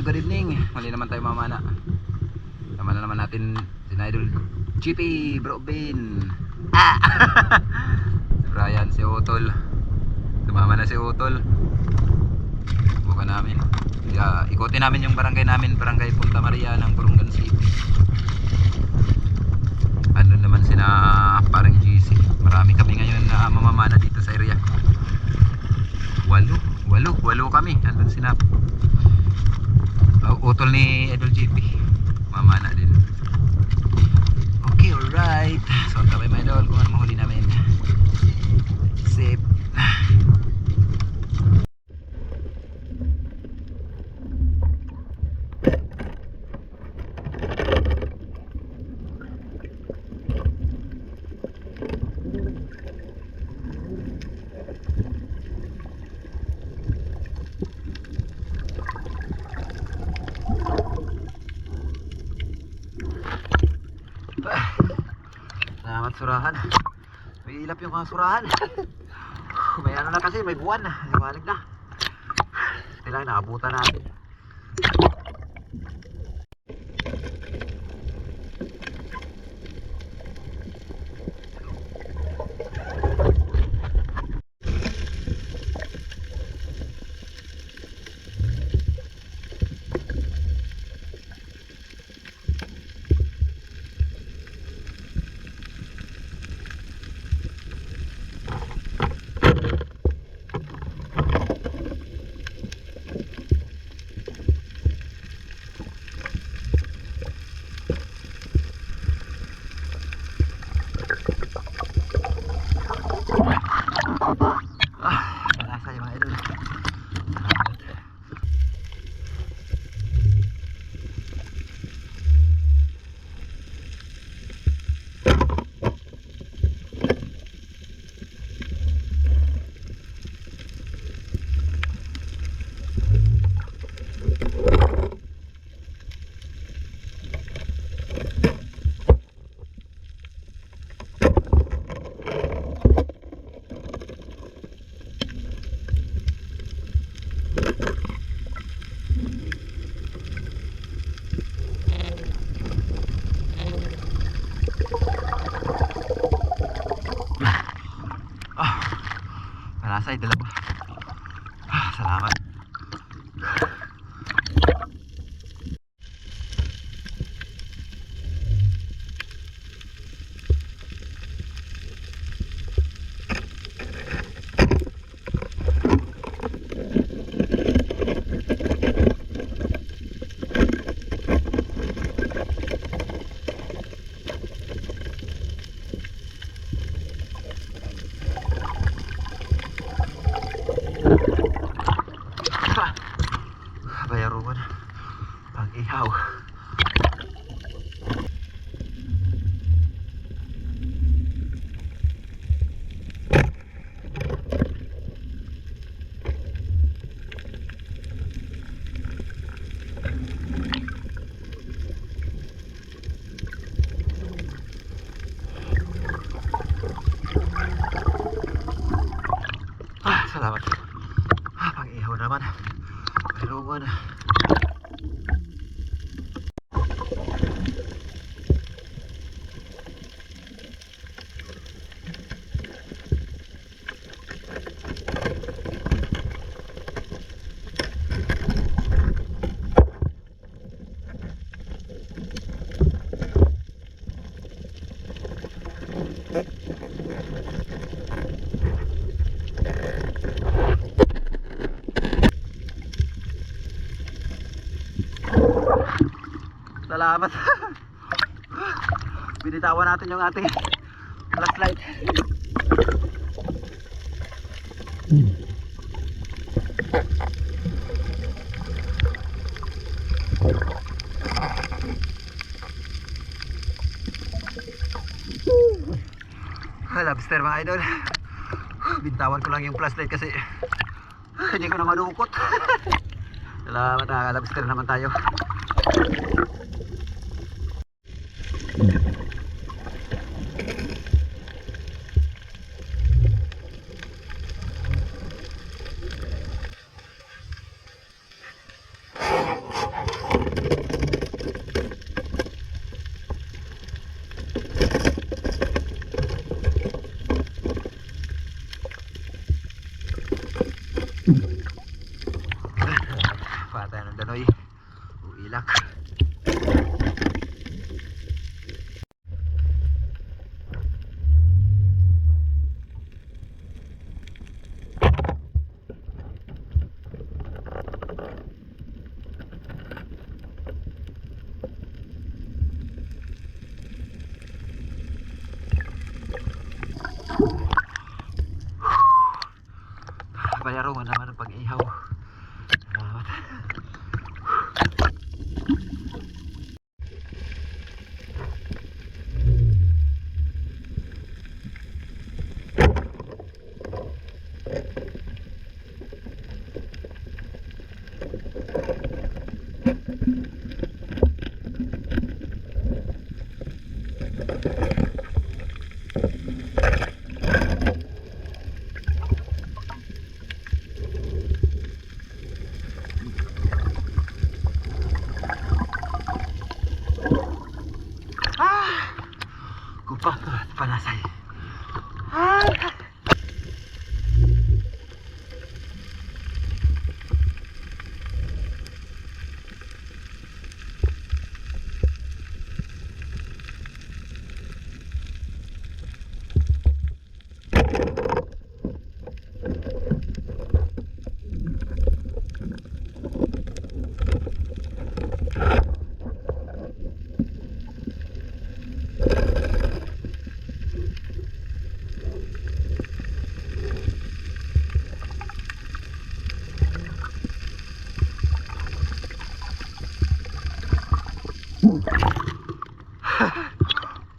good evening. Mali naman tayo mamana. Tama na naman natin si Idol GP, Bro Ben. Brian, si Utol. Tumama na si Utol. Bukan namin. Ikutin namin yung barangay namin, Barangay Punta Maria ng Burungan City. Ano naman sina parang GC. Marami kami ngayon na mamamana dito sa area. Walo kami. Andun sina Utol ni Idol GP. Mamana din. Okay, alright. So, tabay mga idol kung ano mahuli namin. Safe. Salamat surahan. May ilap yung surahan. May ano na kasi, may buwan na. Liwanag na. Kailangan nakabutan natin. Malasa yung mga idol. Malasa yung dalawa. Salamat. Bayaruan pang ihaw. Salamat. Pang ihaw naman. Bayaruan. Salamat. Binitawan natin yung ating flashlight. Lobster mga idol. Bintawan ko lang yung flashlight kasi hindi ko na madukot. Salamat, lobster naman tayo. Kupang panasay.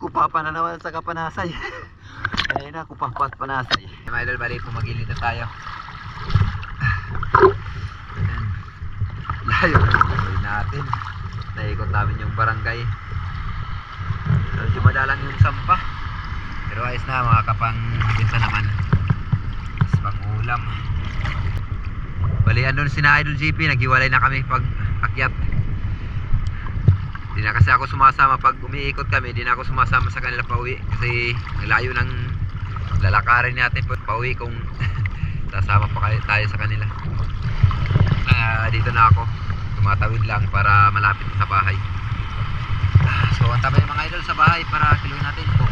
Kupapa na naman sa kapanasay. Ayun na, kupang panasay. Mga idol, bali pumagilid na tayo. Ayan. Layo natin. Naikot namin yung barangay. Medyo madalang yung sampa. Pero ayos na, mga kapang binsa naman. Mas pang ulam. Bali, andun si na Idol GP, naghiwalay na kami pag akyat. Hindi na kasi ako sumasama pag umiikot kami, hindi na ako sumasama sa kanila pauwi kasi ang layo ng lalakarin natin pauwi kung sasama pa tayo sa kanila. Dito na ako, tumatawid lang para malapit sa bahay. So antabay mga idol sa bahay para kiluin natin po.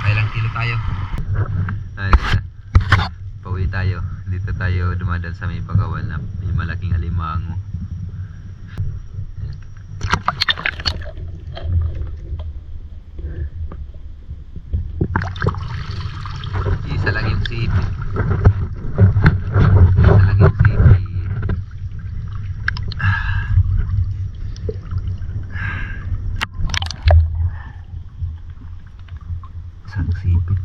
Kailang kilo tayo. Pauwi tayo. Dito tayo dumadaan sa may pagawan na may malaking alimango. Isa lang yung sipit. Isa lang yung sipit. Isang sipit.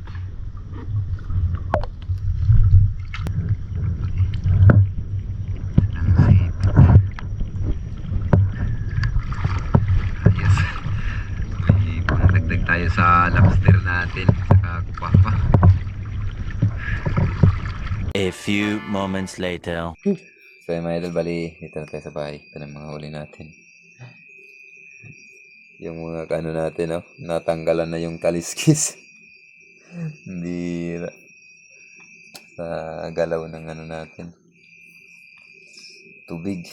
Tayo sa lobster natin saka kupapa. A few moments later. So mga idol, bali dito na tayo sa bahay. Ito na mga huli natin. Yung mga kano natin, natanggalan na yung kaliskis. Hindi sa galaw ng ano natin, tubig.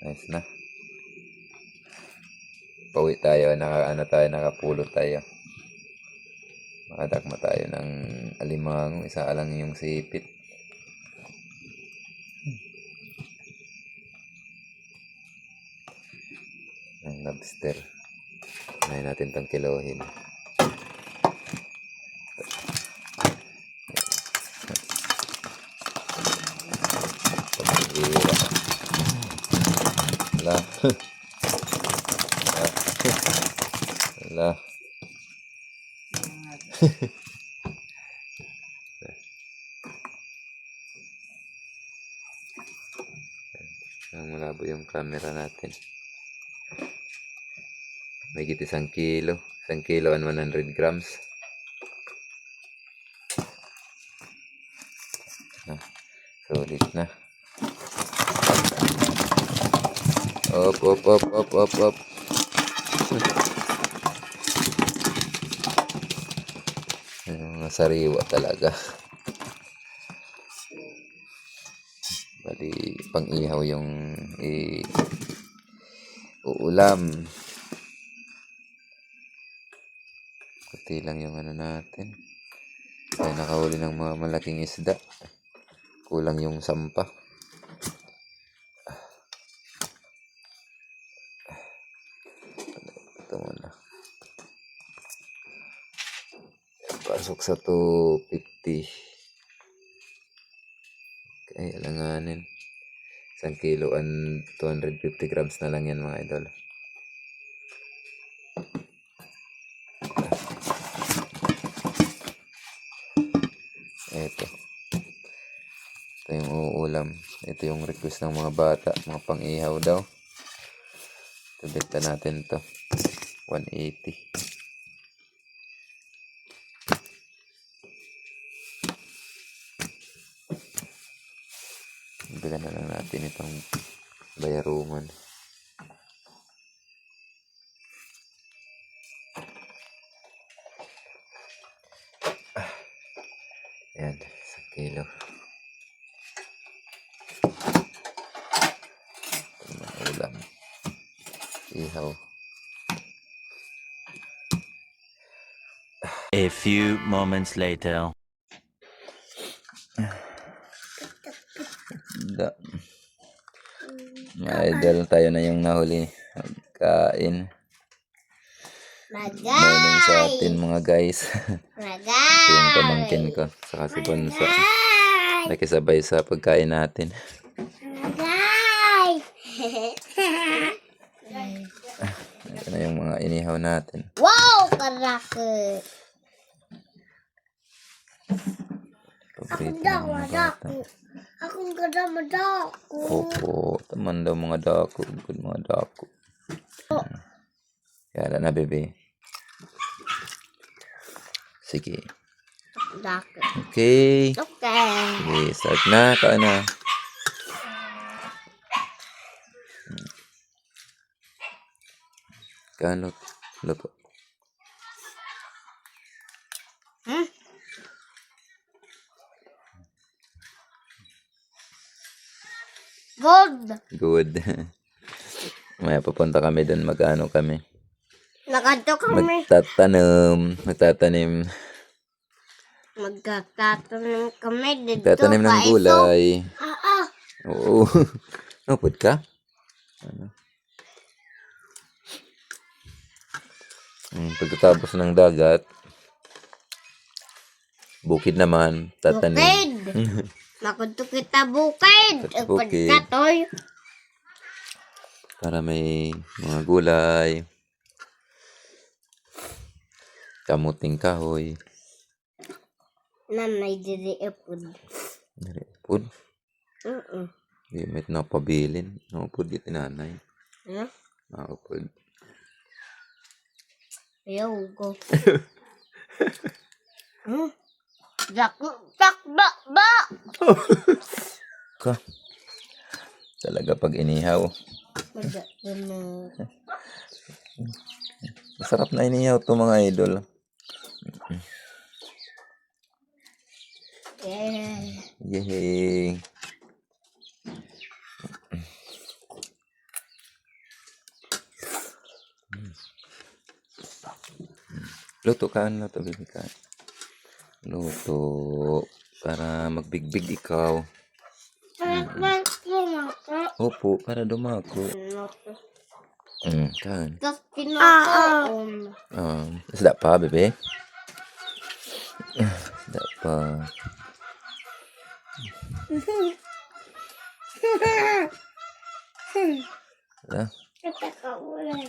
Nice na. Pauwi tayo, nakapulot tayo. Makadakma tayo ng alimango, isa lang yung sipit. Ang lobster. Ngayon natin itong kilohin. Pag-ira. Wala. Wala. Malabo yung camera natin. May git 1 kilo. 1 kilo and 100 grams. Solid na. Op. Sariwa talaga. Bali pang ihaw yung uulam. Kunti lang yung ano natin. Ay nakahuli ng mga malaking isda. Kulang yung sampa. Ito muna. Pasok sa 250. Ay, alanganin. 1 kilo and 250 grams na lang yan mga idol. Ito. Ito yung uulam. Ito yung request ng mga bata. Mga pang-ihaw daw. Ito, benta natin to. 180. Bilan na lang natin itong bayaruman. Ayan, 1 kilo. Mga ulam. Ihaw. A few moments later. Mga idol, tayo na yung nahuli. Magkain. Morning sa atin mga guys. Ito yung pamangkin ko. Saka si Bonso. Nakisabay sa pagkain natin. Ito na yung mga inihaw natin. Wow, karake. Paborito ng mga bata. Akong ganda madako. Opo, taman daw mga dako. Good mga dako. Kaya na bebe. Sige. Dako. Okay. Okay. Sige, start na. Kaan na. Kaan luto. Good. Good. Maya papunta kami doon. Mag-ano kami. Nakato kami. Magtatanim. Magkakatanim kami dito. Magtatanim ng gulay. Oo. Napod ka? Ano? Pagkatapos ng dagat, bukid naman, tatanim. Bukid. Makunto kita bukid. Bukid. Pagkatoy. Para may mga gulay, kamuting kahoy. Nanay diri ipod. Pud, di met na pabilin. No pud di tinanay. Ano? Pud. Ayaw ko. Ba! Ka. Talaga pag inihaw. Masarap na inihaw to mga idol. Yay. Luto ka na to, baby ka. Luto para magbigbig ikaw. Opo, para dumako. Kan. Tapos pinakaon. Isda pa, bebe. Isda pa.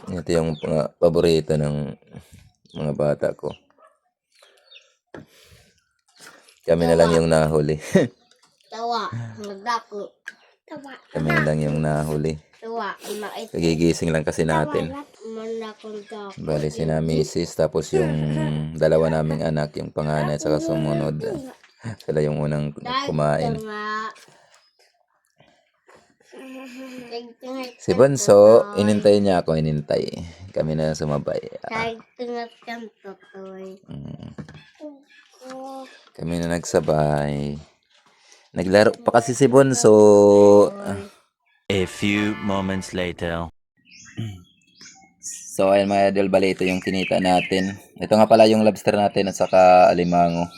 Ito yung paborito ng mga bata ko. Kami na lang yung nahuli. Tawa. Magdako. Kami na lang yung nahuli. Tawa. Kagigising lang kasi natin. Bali si na misis, tapos yung dalawa naming anak, yung panganay at saka sumunod. Sila yung unang kumain. Si Bonso, inintay niya ako, Kami na sumabay. Kami na nagsabay. Naglaro pa kasi si Bonso. A few moments later. So ayun mga idol, bali ito yung kinita natin. Ito nga pala yung lobster natin at saka alimango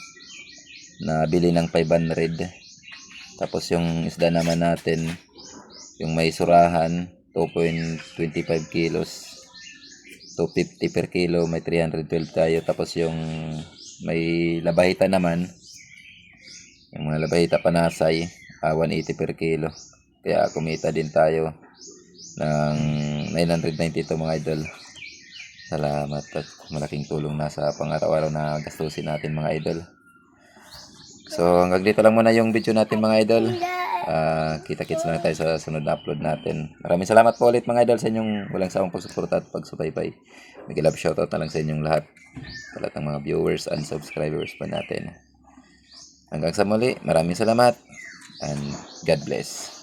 na bili ng 500. Tapos yung isda naman natin, yung may surahan, 2.25 kilos. 250 per kilo, may 312 tayo. Tapos yung may labahita naman, yung mga labahita panasay, 180 per kilo. Kaya kumita din tayo ng 992 mga idol. Salamat at malaking tulong na sa pang-araw-araw na gastusin natin mga idol. So hanggang dito lang muna yung video natin mga idol. Kita-kits lang tayo sa sunod na upload natin. Maraming salamat po ulit mga idol sa inyong walang sawang pagsuporta at pagsubaybay. Mega love shoutout na lang sa inyong lahat. Sa lahat ng mga viewers and subscribers pa natin. Hanggang sa muli, maraming salamat and God bless.